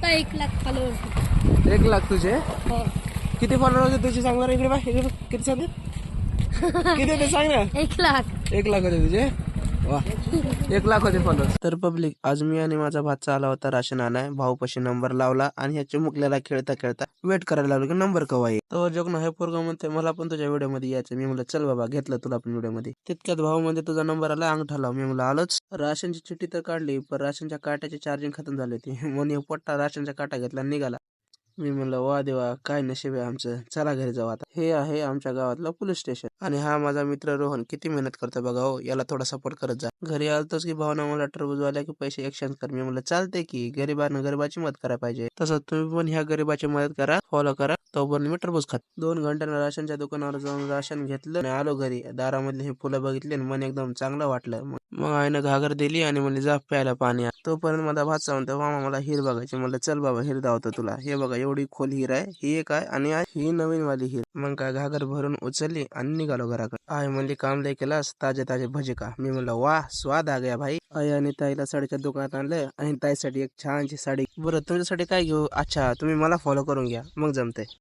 आता 1 लाख फॉलोअर्स. 1 लाख तुझे? हो. किती फॉलोअर होते तुझे सांग बरं, इकडे बा, इकडे बघ. किती सांगते? किती होते सांग ना. 1 लाख. 1 लाख होते तुझे? वा, 1 लाख होते फॉलोअर्स. तर पब्लिक, आज मी आणि माझा भाचा आला होता राशन आणाय. भाऊपाशी नंबर लावला आणि ह्या चिमुकल्याला खेळता खेळता वेट करायला लागलो की नंबर कवा येईल. तो जगन हे पोरगा म्हणते मला पण तुझ्या व्हिडिओ मध्ये यायचं. मी म्हणलं चल बाबा, घेतलं तुला पण व्हिडिओ मध्ये. तितक्यात भाऊ म्हणजे तुझा नंबर आला, अंगठा लाव. मी म्हणलं आलोच. राशनची चिठ्ठी तर काढली, पण राशनच्या काट्याची चार्जिंग खतम झाली होती. म्हणून पोट्टा राशनचा काटा घेतला, निघाला. मी म्हणलं वा देवा, काय नशीब आहे आमचं. चला घरी जाऊ आता. हे आहे आमच्या गावातलं पोलीस स्टेशन. आणि हा माझा मित्र रोहन किती मेहनत करतो बघा हो. याला थोडा सपोर्ट करत जा. घरी आलतोच की भावना मला टरबूजवाल्या की पैसे एक्सचेंज कर. मी म्हणलं चालते की, गरीबानं गरीबाची मदत करायला पाहिजे. तसंच तुम्ही पण ह्या गरीबाची मदत करा, फॉलो करा. तोपर्यंत मी टरबूज खात. 2 घंट्यानं राशनच्या दुकानावर जाऊन राशन घेतलं आणि आलो घरी. दारामधली ही फुलं बघितली आणि मन एकदम चांगलं वाटलं. मग आईनं घागर दिली आणि म्हणली जा प्यायला पाणी. तोपर्यंत माझा भाचा म्हणतो मामा मला हिर बघायची. म्हणलं चल बाबा हिर दावतो तुला. हे बघा एवढी खोल हिर आहे. ही एक आहे आणि ही नवीन वाली हिर. मग काय घागर भरून उचलली आणि निघालो घराकडे. आई म्हणली काम लय केलास, ताजे ताजे भजे का. मी म्हणलं वाह स्वाद आ गया भाई. आई आणि ताईला साडीच्या दुकानात आणलं आणि ताईसाठी एक छानशी साडी. बरं तुमच्यासाठी काय घेऊ? अच्छा तुम्ही मला फॉलो करून घ्या, मग जमते.